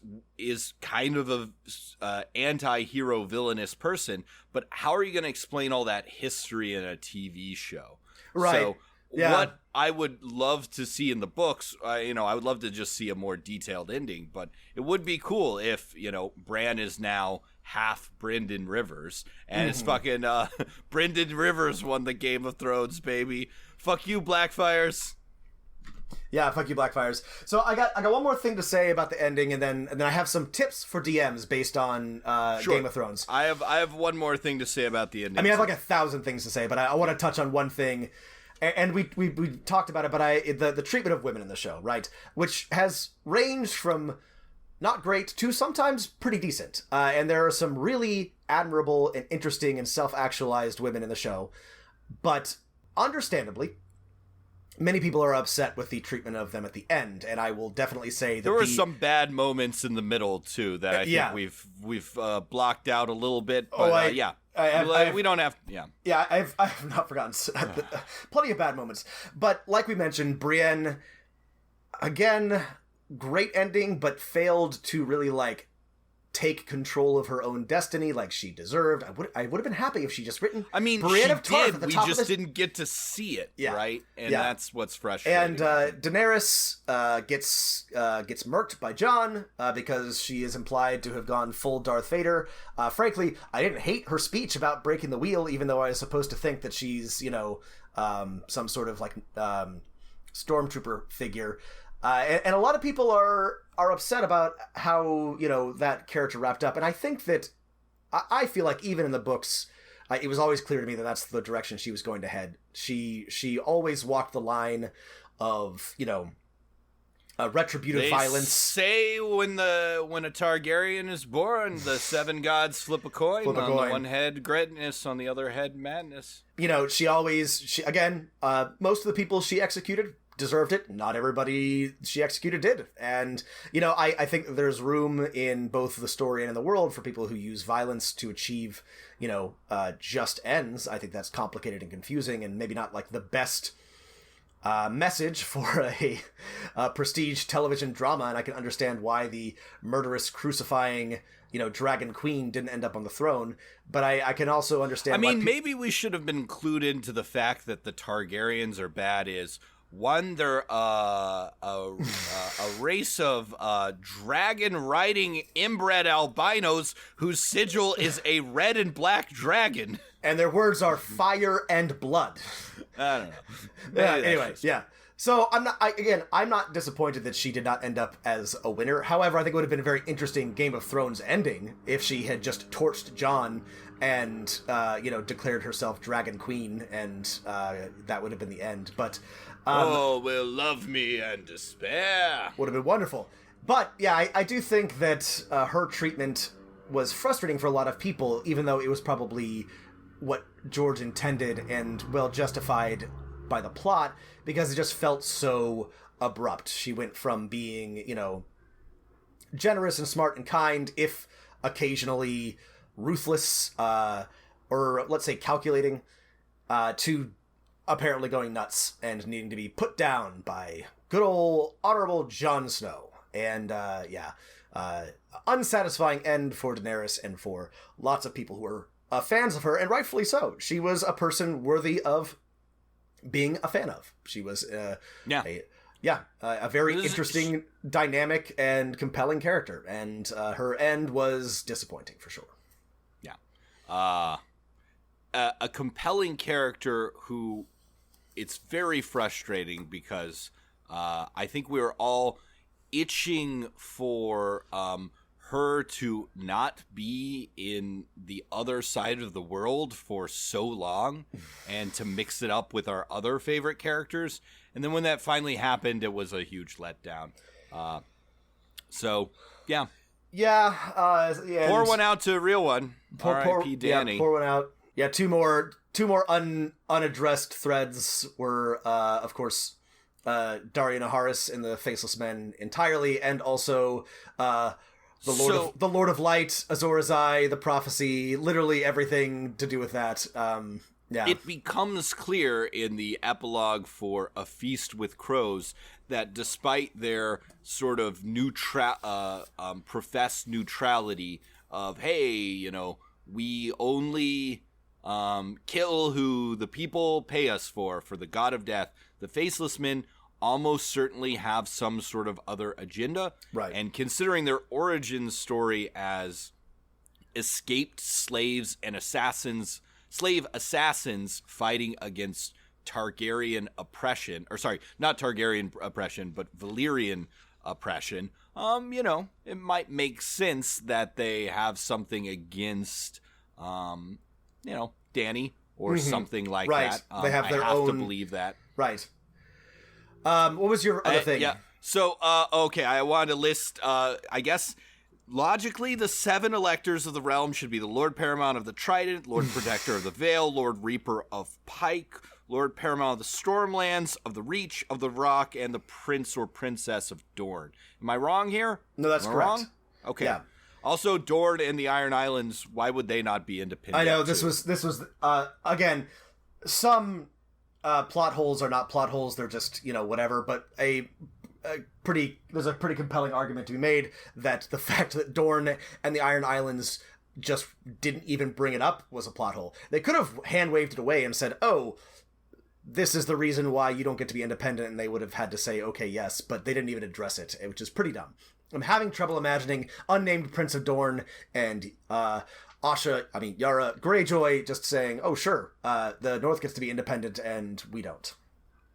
kind of a anti-hero villainous person, but how are you going to explain all that history in a TV show? Right. So what I would love to see in the books, I would love to just see a more detailed ending, but it would be cool if, Bran is now half Brynden Rivers, and it's fucking Brynden Rivers won the Game of Thrones, baby. Fuck you, Blackfyres. Yeah, fuck you, Blackfyres. So I got one more thing to say about the ending, and then I have some tips for DMs based on Game of Thrones. I have one more thing to say about the ending. I mean, I have like 1,000 things to say, but I want to touch on one thing, and we talked about it. But the treatment of women in the show, right, which has ranged from not great to sometimes pretty decent, and there are some really admirable and interesting and self-actualized women in the show, but understandably, many people are upset with the treatment of them at the end, and I will definitely say that there were some bad moments in the middle too that I think we've blocked out a little bit. But we don't have. Yeah, I've not forgotten plenty of bad moments, but like we mentioned, Brienne, again, great ending, but failed to really take control of her own destiny like she deserved. I would have been happy if she just written. I mean, Brienne of Tarth did. We just didn't get to see it, right? And that's what's frustrating. And Daenerys gets murked by Jon because she is implied to have gone full Darth Vader. Frankly, I didn't hate her speech about breaking the wheel, even though I was supposed to think that she's some sort of stormtrooper figure. And a lot of people are upset about how, that character wrapped up. And I think that, I feel like even in the books, it was always clear to me that that's the direction she was going to head. She always walked the line of, retributive violence. Say when a Targaryen is born, the seven gods flip a coin. On the one head, greatness, on the other head, madness. She again, most of the people she executed deserved it. Not everybody she executed did. And, I think there's room in both the story and in the world for people who use violence to achieve, just ends. I think that's complicated and confusing and maybe not the best message for a prestige television drama. And I can understand why the murderous, crucifying, Dragon Queen didn't end up on the throne. But I can also understand maybe we should have been clued into the fact that the Targaryens are bad is, one, they're a race of dragon-riding inbred albinos whose sigil is a red and black dragon. And their words are fire and blood. I don't know. Anyway. So I'm not disappointed that she did not end up as a winner. However, I think it would have been a very interesting Game of Thrones ending if she had just torched Jon and, declared herself Dragon Queen, and that would have been the end. But will love me and despair. Would have been wonderful. But, yeah, I do think that her treatment was frustrating for a lot of people, even though it was probably what George intended and well justified by the plot, because it just felt so abrupt. She went from being, generous and smart and kind, if occasionally ruthless, or let's say calculating, to apparently going nuts and needing to be put down by good old honorable Jon Snow. And unsatisfying end for Daenerys and for lots of people who are fans of her, and rightfully so. She was a person worthy of being a fan of. She was a very interesting, dynamic, and compelling character, and her end was disappointing for sure. Yeah, a compelling character who it's very frustrating because I think we were all itching for her to not be in the other side of the world for so long and to mix it up with our other favorite characters. And then when that finally happened, it was a huge letdown. Pour one out to a real one. R.I.P. Danny. Yeah, pour one out. Yeah, two more unaddressed threads were, of course, Daria Naharis in the Faceless Men entirely, and also the Lord of Light, Azor Ahai, the prophecy, literally everything to do with that. It becomes clear in the epilogue for A Feast with Crows that despite their sort of professed neutrality of, hey, we only kill who the people pay us for the god of death, the Faceless Men almost certainly have some sort of other agenda. Right. And considering their origin story as escaped slaves and slave assassins fighting against Targaryen oppression, or sorry, not Targaryen oppression, but Valyrian oppression, it might make sense that they have something against, Danny or something like that. They have their own... to believe that. Right. What was your other thing? Yeah. So, okay, I wanted to list, I guess, logically, the 7 electors of the realm should be the Lord Paramount of the Trident, Lord Protector of the Vale, Lord Reaper of Pike, Lord Paramount of the Stormlands, of the Reach, of the Rock, and the Prince or Princess of Dorne. Am I wrong here? No, that's correct. Wrong? Okay. Yeah. Also, Dorne and the Iron Islands, why would they not be independent? I know, this was again, some plot holes are not plot holes, they're just, whatever, but there's a pretty compelling argument to be made that the fact that Dorne and the Iron Islands just didn't even bring it up was a plot hole. They could have hand-waved it away and said, oh, this is the reason why you don't get to be independent, and they would have had to say, okay, yes, but they didn't even address it, which is pretty dumb. I'm having trouble imagining unnamed Prince of Dorne and Yara Greyjoy just saying, oh, sure, the North gets to be independent and we don't.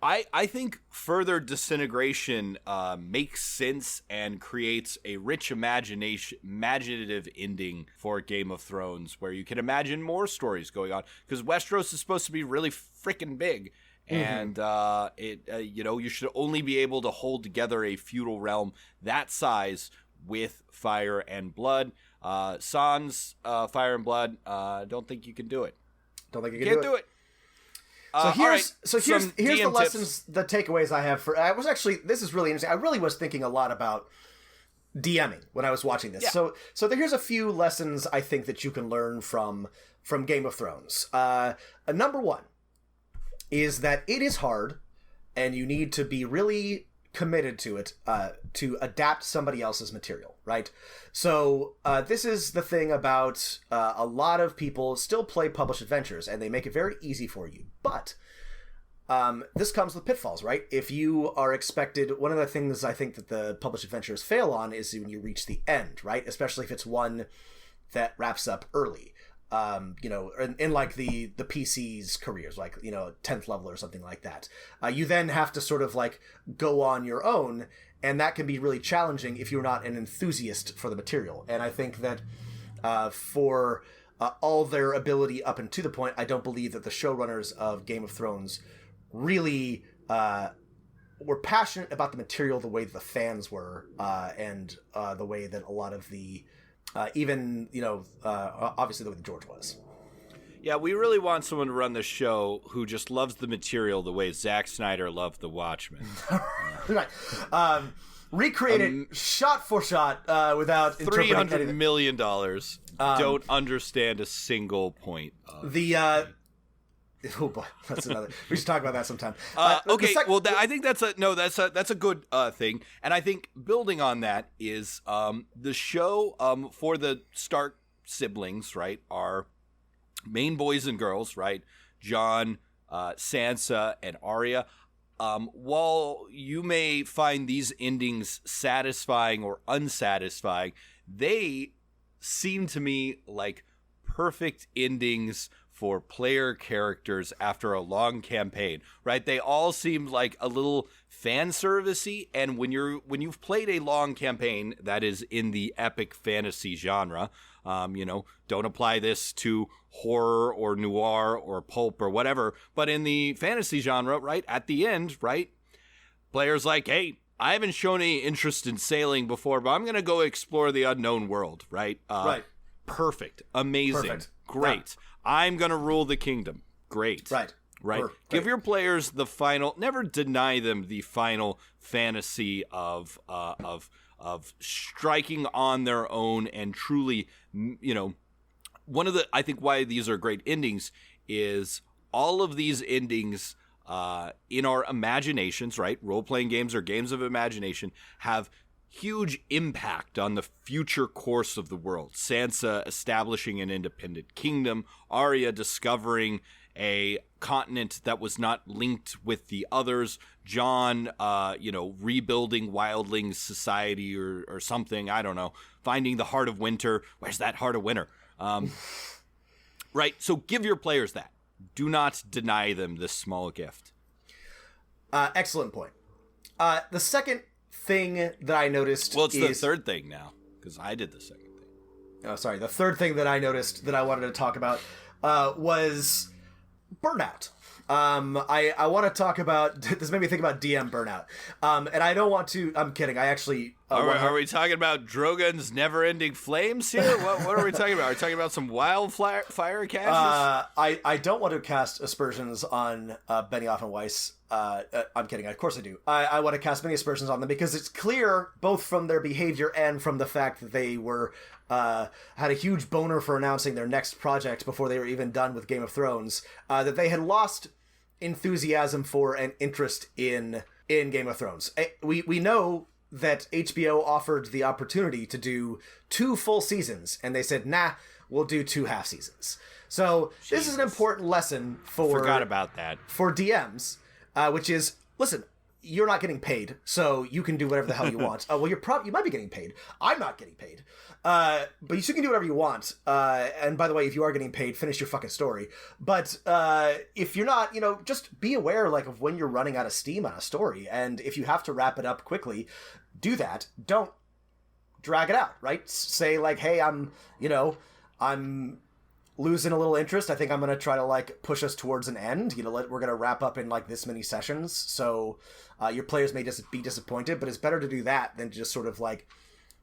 I think further disintegration makes sense and creates a rich imaginative ending for Game of Thrones, where you can imagine more stories going on, because Westeros is supposed to be really freaking big, and you should only be able to hold together a feudal realm that size with fire and blood. Sans Fire and Blood, don't think you can do it. Don't think you can do it. So here's the lessons, the takeaways I have this is really interesting. I really was thinking a lot about DMing when I was watching this. Yeah. So here's a few lessons I think that you can learn from Game of Thrones. Number one is that it is hard, and you need to be really committed to it to adapt somebody else's material, right? So this is the thing about a lot of people still play published adventures, and they make it very easy for you. But this comes with pitfalls, right? If you are expected, one of the things I think that the published adventures fail on is when you reach the end, right? Especially if it's one that wraps up early. In like the PC's careers, like, 10th level or something like that. You then have to sort of like go on your own, and that can be really challenging if you're not an enthusiast for the material. And I think that for all their ability up and to the point, I don't believe that the showrunners of Game of Thrones really were passionate about the material the way the fans were, and the way that a lot of the obviously the way that George was. Yeah, we really want someone to run the show who just loves the material the way Zack Snyder loved The Watchmen. Right. recreated shot for shot without $300 million. Don't understand a single point. Oh boy, that's another. We should talk about that sometime. Okay, I think that's a good thing, and I think building on that is the show for the Stark siblings, right, are main boys and girls, right? Jon, Sansa, and Arya. While you may find these endings satisfying or unsatisfying, they seem to me like perfect endings for player characters after a long campaign, right? They all seemed like a little fan servicey, and when you've played a long campaign that is in the epic fantasy genre, don't apply this to horror or noir or pulp or whatever, but in the fantasy genre, right, at the end, right, players like, hey, I haven't shown any interest in sailing before, but I'm going to go explore the unknown world, right? Right. Perfect. Amazing. Perfect. Great. Yeah. I'm going to rule the kingdom. Great. Right. Give your players the final, never deny them the final fantasy of striking on their own and truly, one of the, I think why these are great endings is all of these endings in our imaginations, right? Role-playing games or games of imagination have huge impact on the future course of the world. Sansa establishing an independent kingdom, Arya discovering a continent that was not linked with the others, Jon, rebuilding wildlings society or something, I don't know, finding the Heart of Winter. Where's that Heart of Winter? Right, so give your players that. Do not deny them this small gift. Excellent point. The second thing that I noticed the third thing now, because I did the second thing. Oh, sorry. The third thing that I noticed that I wanted to talk about was burnout. I want to talk about this. Made me think about DM burnout, and I don't want to. I'm kidding. I actually. Are we talking about Drogon's never-ending flames here? What are we talking about? Are we talking about some wildfire casts? I don't want to cast aspersions on Benioff and Weiss. I'm kidding. Of course I do. I want to cast many aspersions on them because it's clear, both from their behavior and from the fact that they were had a huge boner for announcing their next project before they were even done with Game of Thrones, that they had lost enthusiasm for and interest in Game of Thrones. We know that HBO offered the opportunity to do 2 full seasons, and they said, nah, we'll do 2 half seasons. So this is an important lesson forgot about that. For DMs, which is, listen, you're not getting paid, so you can do whatever the hell you want. Well, you might be getting paid. I'm not getting paid. But you still can do whatever you want. And by the way, if you are getting paid, finish your fucking story. But if you're not, just be aware of when you're running out of steam on a story. And if you have to wrap it up quickly, do that. Don't drag it out, right? Say hey, I'm losing a little interest. I think I'm going to try to push us towards an end. We're going to wrap up in this many sessions. So your players may just be disappointed, but it's better to do that than to just sort of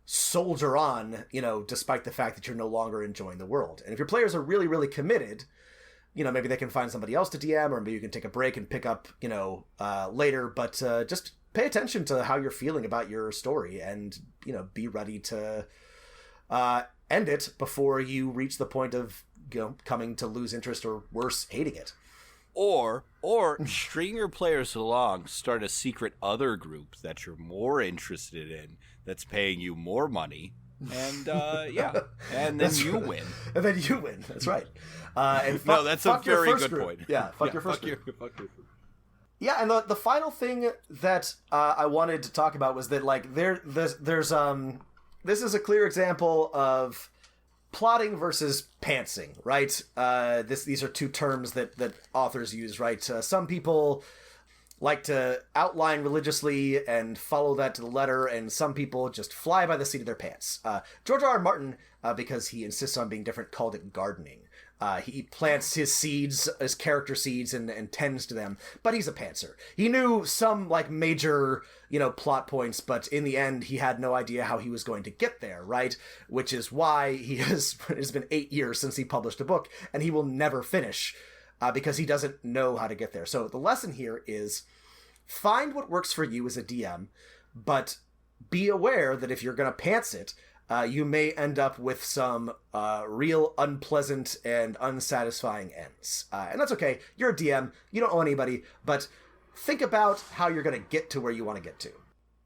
soldier on, despite the fact that you're no longer enjoying the world. And if your players are really, really committed, maybe they can find somebody else to DM, or maybe you can take a break and pick up, later. But just pay attention to how you're feeling about your story and, be ready to end it before you reach the point of, coming to lose interest or worse, hating it. Or string your players along, start a secret other group that you're more interested in, that's paying you more money, and and then you win. And then you win. That's right. No, that's a very good point. Yeah, fuck your first group. Yeah, and the final thing that I wanted to talk about was that this is a clear example of plotting versus pantsing, right? These are 2 terms that authors use, right? Some people like to outline religiously and follow that to the letter, and some people just fly by the seat of their pants. George R. R. Martin, because he insists on being different, called it gardening. He plants his seeds, his character seeds, and tends to them, but he's a pantser. He knew some major, plot points, but in the end, he had no idea how he was going to get there, right? Which is why it's been 8 years since he published a book, and he will never finish, because he doesn't know how to get there. So the lesson here is find what works for you as a DM, but be aware that if you're going to pants it, you may end up with some real unpleasant and unsatisfying ends. And that's okay. You're a DM. You don't owe anybody. But think about how you're going to get to where you want to get to.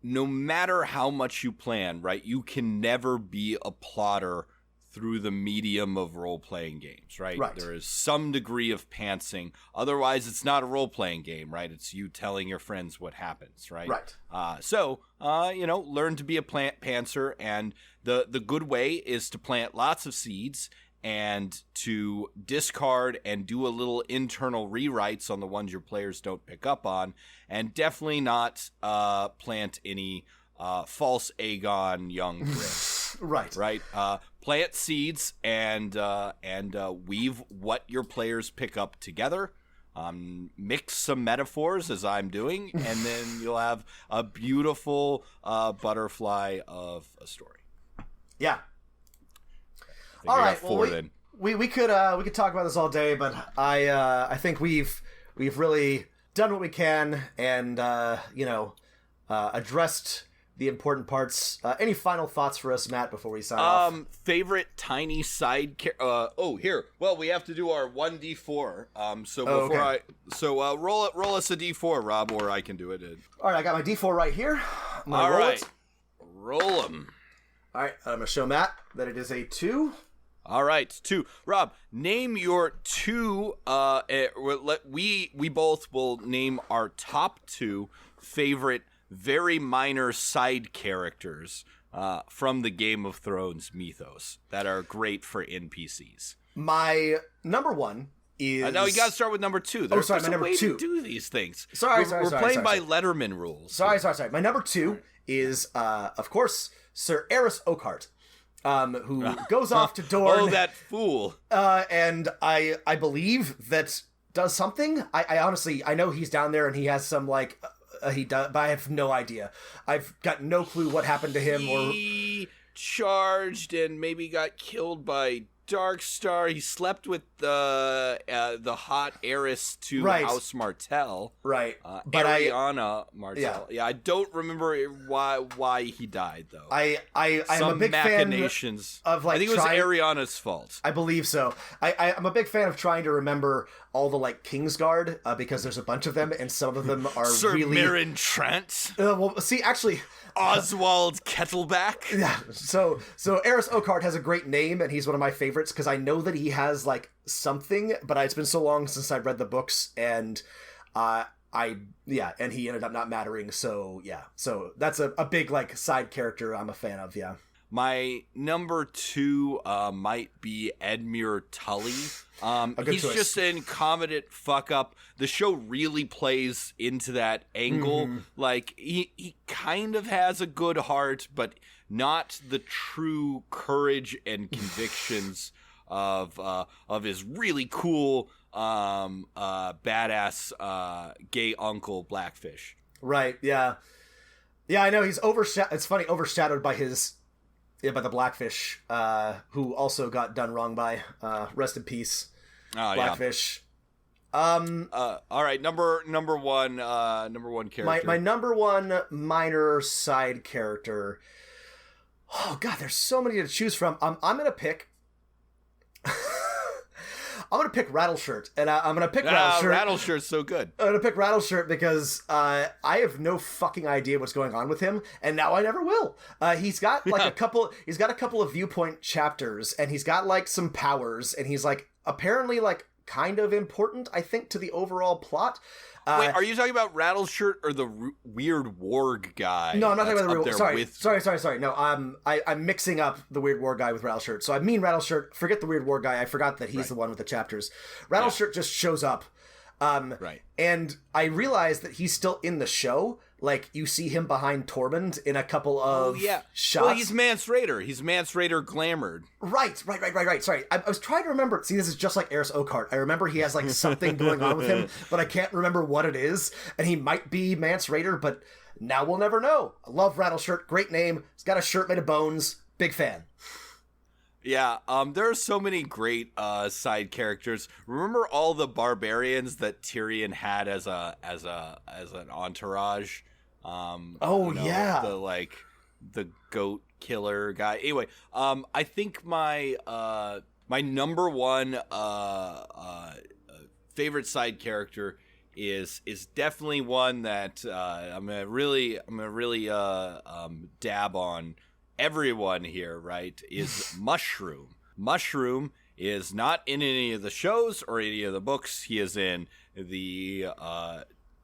No matter how much you plan, right, you can never be a plotter through the medium of role-playing games, right? There is some degree of pantsing. Otherwise, it's not a role-playing game, right? It's you telling your friends what happens, right? So, learn to be a pantser, and the good way is to plant lots of seeds and to discard and do a little internal rewrites on the ones your players don't pick up on, and definitely not plant any false Aegon young bricks. Right. Plant seeds and weave what your players pick up together. Mix some metaphors as I'm doing, and then you'll have a beautiful butterfly of a story. Yeah. All right. Well, we could talk about this all day, but I think we've really done what we can and addressed the important parts. Any final thoughts for us, Matt, before we sign off? Favorite tiny side here. Well, we have to do our 1d4. Roll us a d4, Rob, or I can do it. All right, I got my d4 right here. All right. Roll them. All right, I'm going to show Matt that it is a 2. All right, 2. Rob, name your 2. We both will name our top 2 favorite very minor side characters from the Game of Thrones mythos that are great for NPCs. My number 1 is... No, you got to start with number 2. There's my number 2. To do these things. We're playing by Letterman rules. Sorry. My number 2 is, of course, Sir Eris Oakheart, who goes off to Dorne. Oh, that fool. And I believe that does something. I honestly, I know he's down there and he has some, he does, but I have no idea. I've got no clue what happened to him. He charged and maybe got killed by Darkstar. He slept with the hot heiress to House Martell. Right. But Ariana Martell. Yeah, I don't remember why he died, though. I am a big machinations. Fan of I think it was Ariana's fault. I believe so. I'm a big fan of trying to remember all the Kingsguard because there's a bunch of them and some of them are Sir really... Mirren Trent. Well, see, actually... Oswald Kettleback. Yeah. So Eris Oakheart has a great name, and he's one of my favorites because I know that he has something, but it's been so long since I've read the books, and and he ended up not mattering. So yeah. So that's a big side character I'm a fan of. Yeah. My number 2 might be Edmure Tully. He's choice. Just an incompetent fuck up. The show really plays into that angle. Mm-hmm. He kind of has a good heart, but not the true courage and convictions of his really cool badass gay uncle Blackfish. Right. Yeah. Yeah. I know he's overshadowed by his. Yeah, by the Blackfish, who also got done wrong by. Rest in peace, Blackfish. Yeah. All right, number one character. My number 1 minor side character. Oh God, there's so many to choose from. I'm gonna pick. I'm going to pick Rattleshirt, and I'm going to pick Rattleshirt. Rattleshirt's so good. I'm going to pick Rattleshirt because I have no fucking idea what's going on with him, and now I never will. He's got a couple of viewpoint chapters, and he's got some powers, and he's apparently kind of important, I think, to the overall plot. Wait, are you talking about Rattleshirt or the weird warg guy? No, I'm not talking about the Sorry. No, I'm mixing up the weird warg guy with Rattleshirt. So I mean Rattleshirt. Forget the weird warg guy. I forgot that he's the one with the chapters. Rattleshirt just shows up. And I realized that he's still in the show. You see him behind Tormund in a couple of shots. Well, he's Mance Rayder. He's Mance Rayder glamoured. Right. Sorry. I was trying to remember. See, this is just like Eris Oakheart. I remember he has something going on with him, but I can't remember what it is. And he might be Mance Rayder, but now we'll never know. I love Rattleshirt. Great name. He's got a shirt made of bones. Big fan. Yeah, there are so many great side characters. Remember all the barbarians that Tyrion had as an entourage? Yeah. goat killer guy. Anyway, I think my number one favorite side character is definitely one that I'm gonna really dab on everyone here. Right? Is Mushroom. Mushroom is not in any of the shows or any of the books. He is in the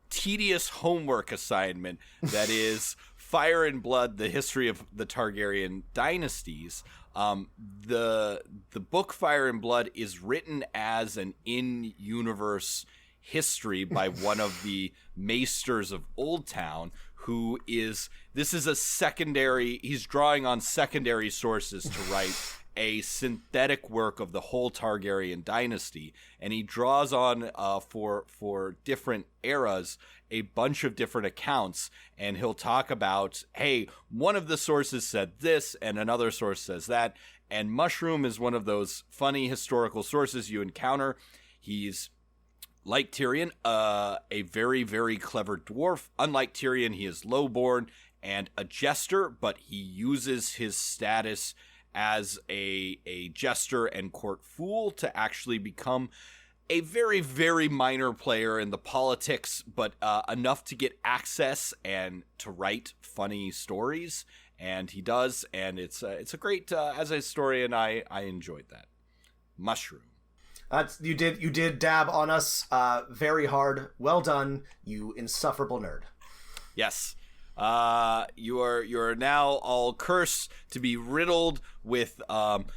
tedious homework assignment that is Fire and Blood, the history of the Targaryen dynasties. The book Fire and Blood is written as an in-universe history by one of the maesters of Old Town, this is a secondary, he's drawing on secondary sources to write a synthetic work of the whole Targaryen dynasty, and he draws on for different eras a bunch of different accounts, and he'll talk about, hey, one of the sources said this and another source says that, and Mushroom is one of those funny historical sources you encounter. He's like Tyrion, a very, very clever dwarf. Unlike Tyrion, he is lowborn and a jester, but he uses his status as a jester and court fool to actually become a very, very minor player in the politics, but enough to get access and to write funny stories. And he does, and it's a great, as a historian, I enjoyed that. Mushroom. You did dab on us very hard. Well done, you insufferable nerd. Yes. You are now all cursed to be riddled with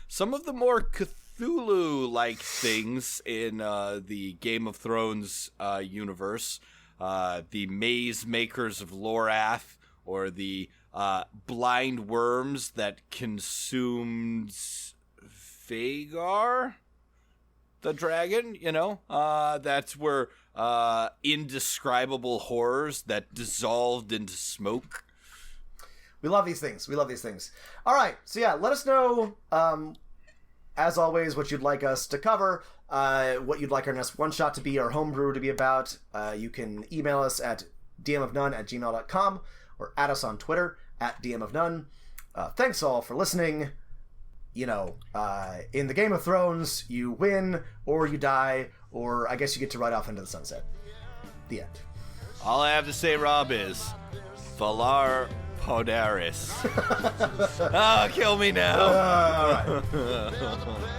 some of the more Cthulhu-like things in the Game of Thrones universe. The maze makers of Lorath, or the blind worms that consumed Vagar, the dragon, that were indescribable horrors that dissolved into smoke. We love these things. All right, so yeah, let us know, as always, what you'd like us to cover, what you'd like our next one-shot to be, our homebrew to be about. You can email us at dmofnone@gmail.com or add us on Twitter at dmofnone. Thanks all for listening. In the Game of Thrones, you win or you die, or I guess you get to ride off into the sunset. The end. All I have to say, Rob, is Valar Podaris. Kill me now. All right.